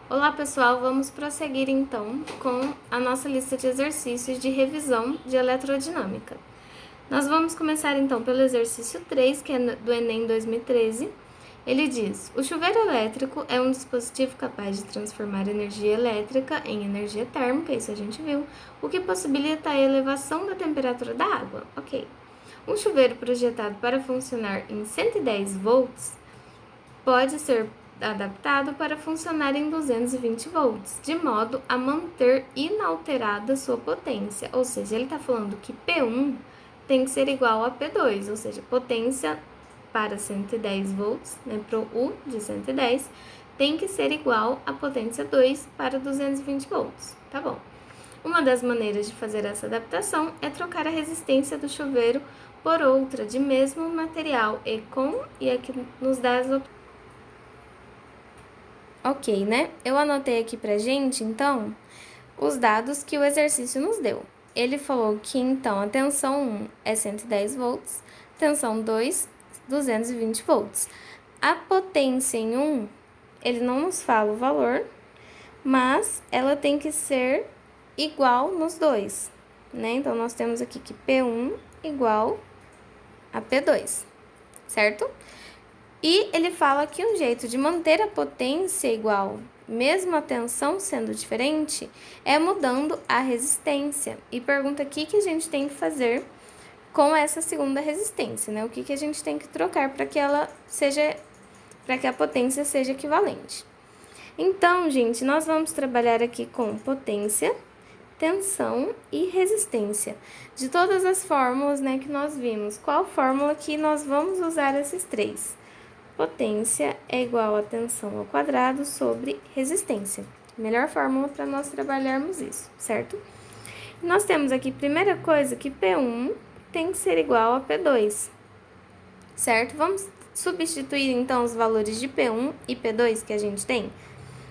Olá pessoal, vamos prosseguir então com a nossa lista de exercícios de revisão de eletrodinâmica. Nós vamos começar então pelo exercício 3, que é do Enem 2013. Ele diz: o chuveiro elétrico é um dispositivo capaz de transformar energia elétrica em energia térmica, isso a gente viu, o que possibilita a elevação da temperatura da água. Ok. Um chuveiro projetado para funcionar em 110 volts pode ser adaptado para funcionar em 220 volts, de modo a manter inalterada sua potência. Ou seja, ele está falando que P1 tem que ser igual a P2, ou seja, potência para 110 volts, né, para o U de 110, tem que ser igual a potência 2 para 220 volts, tá bom? Uma das maneiras de fazer essa adaptação é trocar a resistência do chuveiro por outra de mesmo material e aqui nos dá as opções. Ok, né? Eu anotei aqui pra gente, então, os dados que o exercício nos deu. Ele falou que, então, a tensão 1 é 110 volts, tensão 2, 220 volts. A potência em 1, ele não nos fala o valor, mas ela tem que ser igual nos dois, né? Então, nós temos aqui que P1 igual a P2, certo? E ele fala que um jeito de manter a potência igual, mesmo a tensão sendo diferente, é mudando a resistência. E pergunta aqui que a gente tem que fazer com essa segunda resistência, né? O que a gente tem que trocar para que ela seja, para que a potência seja equivalente. Então, gente, nós vamos trabalhar aqui com potência, tensão e resistência. De todas as fórmulas, né, que nós vimos, qual fórmula que nós vamos usar esses três? Potência é igual a tensão ao quadrado sobre resistência. Melhor fórmula para nós trabalharmos isso, certo? Nós temos aqui, primeira coisa, que P1 tem que ser igual a P2, certo? Vamos substituir, então, os valores de P1 e P2 que a gente tem?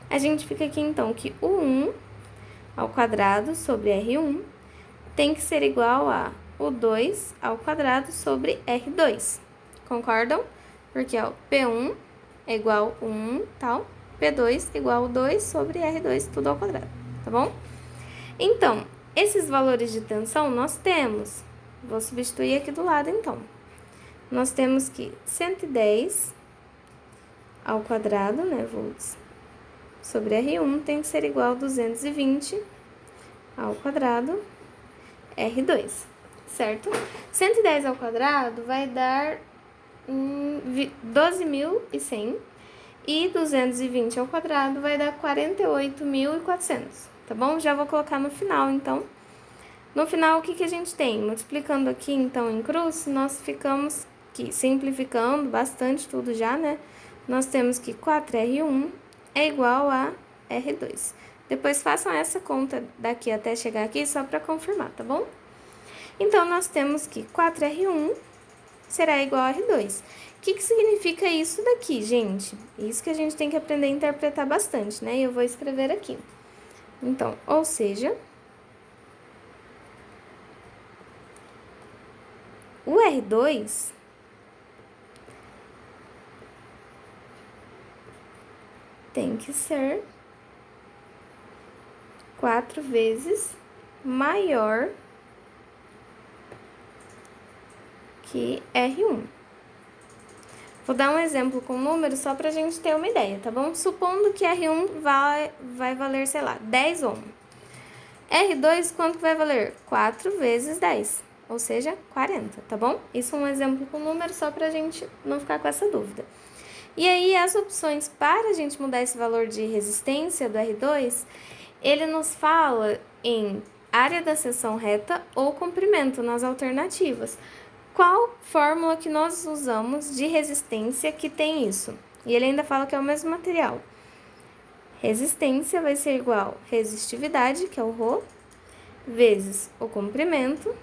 A gente fica aqui, então, que o 1 ao quadrado sobre R1 tem que ser igual a o 2 ao quadrado sobre R2. Concordam? Porque, ó, P1 é igual a 1, tal, P2 igual a 2 sobre R2, tudo ao quadrado, tá bom? Então, esses valores de tensão nós temos. Vou substituir aqui do lado, então. Nós temos que 110 ao quadrado, né, volts, sobre R1 tem que ser igual a 220 ao quadrado R2, certo? 110 ao quadrado vai dar 12.100 e 220 ao quadrado vai dar 48.400, tá bom? Já vou colocar no final, então. No final, o que a gente tem? Multiplicando aqui, então, em cruz, nós ficamos aqui, simplificando bastante tudo já, né? Nós temos que 4R1 é igual a R2. Depois façam essa conta daqui até chegar aqui, só para confirmar, tá bom? Então, nós temos que 4R1 será igual a R2. O que significa isso daqui, gente? Isso que a gente tem que aprender a interpretar bastante, né? E eu vou escrever aqui. Então, ou seja, o R2 tem que ser 4 vezes maior que R1. Vou dar um exemplo com número só pra gente ter uma ideia, tá bom? Supondo que R1 vai valer, sei lá, 10 ohm. R2 quanto vai valer? 4 vezes 10, ou seja, 40, tá bom? Isso é um exemplo com número só pra gente não ficar com essa dúvida. E aí, as opções para a gente mudar esse valor de resistência do R2, ele nos fala em área da seção reta ou comprimento nas alternativas. Qual fórmula que nós usamos de resistência que tem isso? E ele ainda fala que é o mesmo material. Resistência vai ser igual a resistividade, que é o ρ, vezes o comprimento,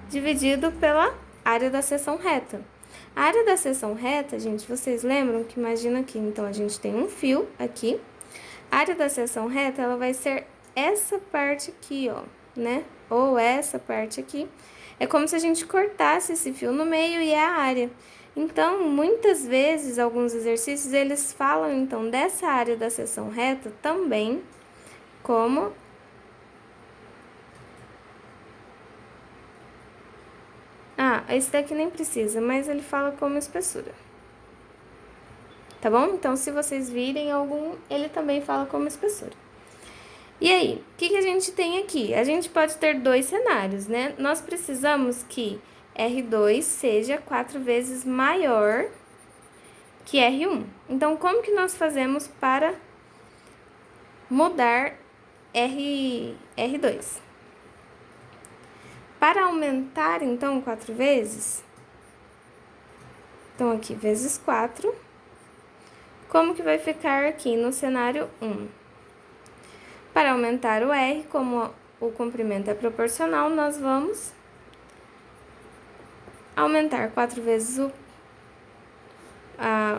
dividido pela área da seção reta. A área da seção reta, gente, vocês lembram que imagina aqui, então, a gente tem um fio aqui. A área da seção reta, ela vai ser essa parte aqui, ó, né? Ou essa parte aqui. É como se a gente cortasse esse fio no meio e é a área. Então, muitas vezes, alguns exercícios, eles falam, então, dessa área da seção reta também como esse daqui nem precisa, mas ele fala como espessura. Tá bom? Então, se vocês virem algum, ele também fala como espessura. E aí, o que a gente tem aqui? A gente pode ter dois cenários, né? Nós precisamos que R2 seja 4 vezes maior que R1. Então, como que nós fazemos para mudar R2? Para aumentar, então, 4 vezes, então aqui, vezes 4, como que vai ficar aqui no cenário 1? Para aumentar o R, como o comprimento é proporcional, nós vamos aumentar 4 vezes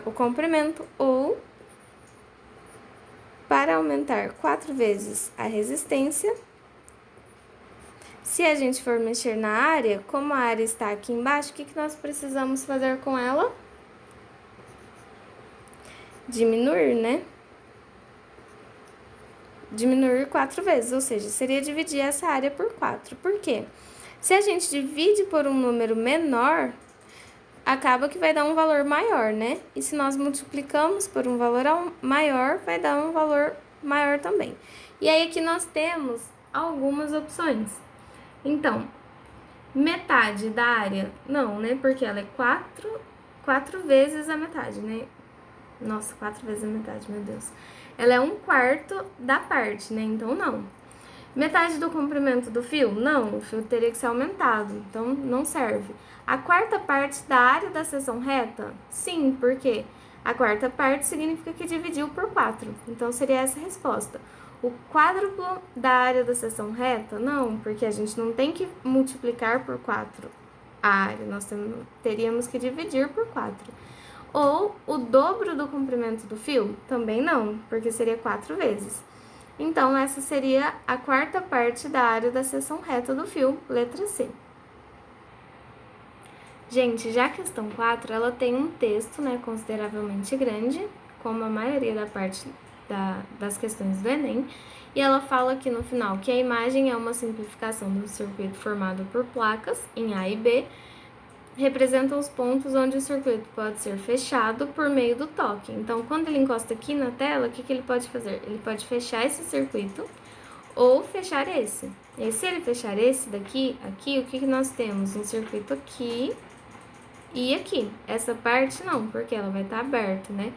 o comprimento, ou para aumentar 4 vezes a resistência, se a gente for mexer na área, como a área está aqui embaixo, o que nós precisamos fazer com ela? Diminuir, né? Diminuir 4 vezes, ou seja, seria dividir essa área por 4. Por quê? Se a gente divide por um número menor, acaba que vai dar um valor maior, né? E se nós multiplicamos por um valor maior, vai dar um valor maior também. E aí aqui nós temos algumas opções. Então, metade da área, não, né? Porque ela é 4 vezes a metade, né? Nossa, 4 vezes a metade, meu Deus. Ela é 1/4 da parte, né? Então, não. Metade do comprimento do fio? Não, o fio teria que ser aumentado, então não serve. A quarta parte da área da seção reta? Sim, porque a quarta parte significa que dividiu por 4, então seria essa a resposta. O quádruplo da área da seção reta? Não, porque a gente não tem que multiplicar por 4 a área, nós teríamos que dividir por 4. Ou o dobro do comprimento do fio? Também não, porque seria 4 vezes. Então, essa seria a quarta parte da área da seção reta do fio, letra C. Gente, já a questão 4, ela tem um texto, né, consideravelmente grande, como a maioria da parte das questões do Enem, e ela fala aqui no final que a imagem é uma simplificação do circuito formado por placas, em A e B, representam os pontos onde o circuito pode ser fechado por meio do toque. Então, quando ele encosta aqui na tela, o que ele pode fazer? Ele pode fechar esse circuito ou fechar esse. E se ele fechar esse daqui, aqui, o que nós temos? Um circuito aqui e aqui. Essa parte não, porque ela vai estar aberta, né?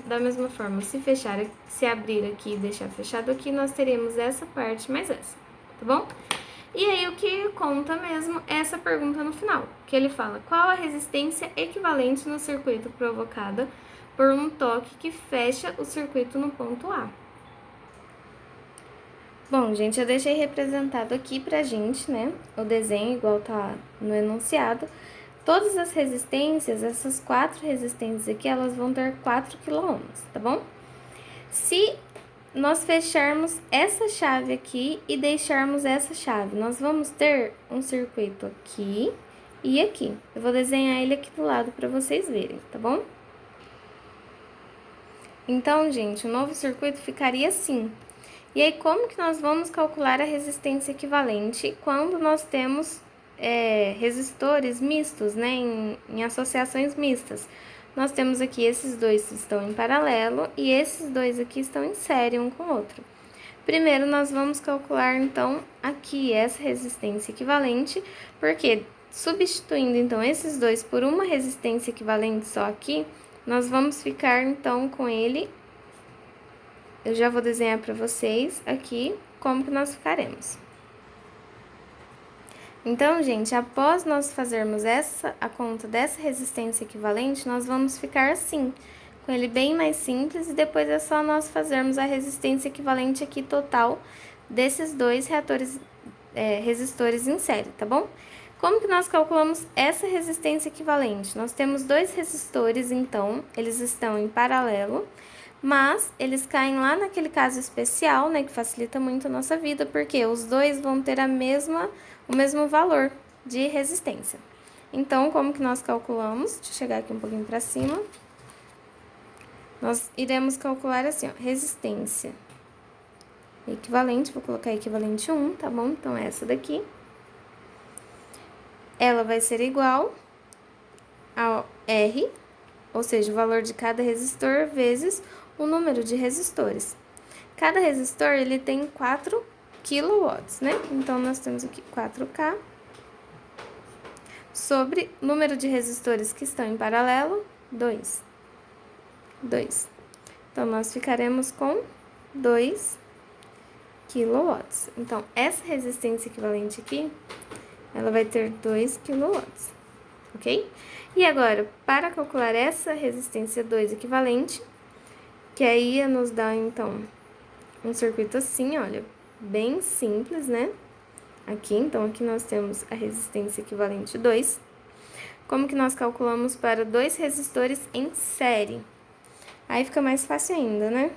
Da mesma forma, se abrir aqui e deixar fechado aqui, nós teríamos essa parte mais essa, tá bom? E aí, o que conta mesmo é essa pergunta no final, que ele fala: qual a resistência equivalente no circuito provocada por um toque que fecha o circuito no ponto A? Bom, gente, eu deixei representado aqui pra gente, né, o desenho igual tá no enunciado. Todas as resistências, essas 4 resistências aqui, elas vão ter 4 kΩ, tá bom? Se nós fecharmos essa chave aqui e deixarmos essa chave, nós vamos ter um circuito aqui e aqui. Eu vou desenhar ele aqui do lado para vocês verem, tá bom? Então, gente, o novo circuito ficaria assim. E aí, como que nós vamos calcular a resistência equivalente quando nós temos resistores mistos, né, em associações mistas? Nós temos aqui esses dois que estão em paralelo e esses dois aqui estão em série um com o outro. Primeiro, nós vamos calcular, então, aqui essa resistência equivalente, porque substituindo, então, esses dois por uma resistência equivalente só aqui, nós vamos ficar, então, com ele. Eu já vou desenhar para vocês aqui como que nós ficaremos. Então, gente, após nós fazermos a conta dessa resistência equivalente, nós vamos ficar assim, com ele bem mais simples, e depois é só nós fazermos a resistência equivalente aqui total desses dois resistores em série, tá bom? Como que nós calculamos essa resistência equivalente? Nós temos dois resistores, então, eles estão em paralelo, mas eles caem lá naquele caso especial, né, que facilita muito a nossa vida, porque os dois vão ter o mesmo valor de resistência. Então, como que nós calculamos? Deixa eu chegar aqui um pouquinho para cima. Nós iremos calcular assim, ó, resistência equivalente, vou colocar equivalente 1, tá bom? Então, essa daqui, ela vai ser igual a R, ou seja, o valor de cada resistor vezes o número de resistores. Cada resistor, ele tem 4 kW, né? Então, nós temos aqui 4K sobre número de resistores que estão em paralelo, 2. Então, nós ficaremos com 2 kW. Então, essa resistência equivalente aqui, ela vai ter 2 kW, ok? E agora, para calcular essa resistência 2 equivalente, que aí ia nos dar, então, um circuito assim, olha, bem simples, né? Aqui, então, aqui nós temos a resistência equivalente 2. Como que nós calculamos para 2 resistores em série? Aí fica mais fácil ainda, né?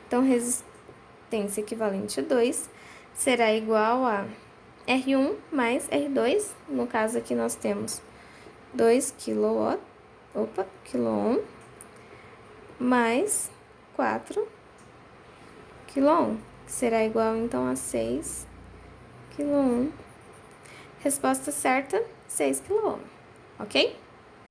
Então, resistência equivalente 2 será igual a R1 mais R2. No caso aqui nós temos 2 kW, kΩ, mais 4 kΩ, que será igual então a 6 kΩ. Resposta certa, 6 kΩ, ok?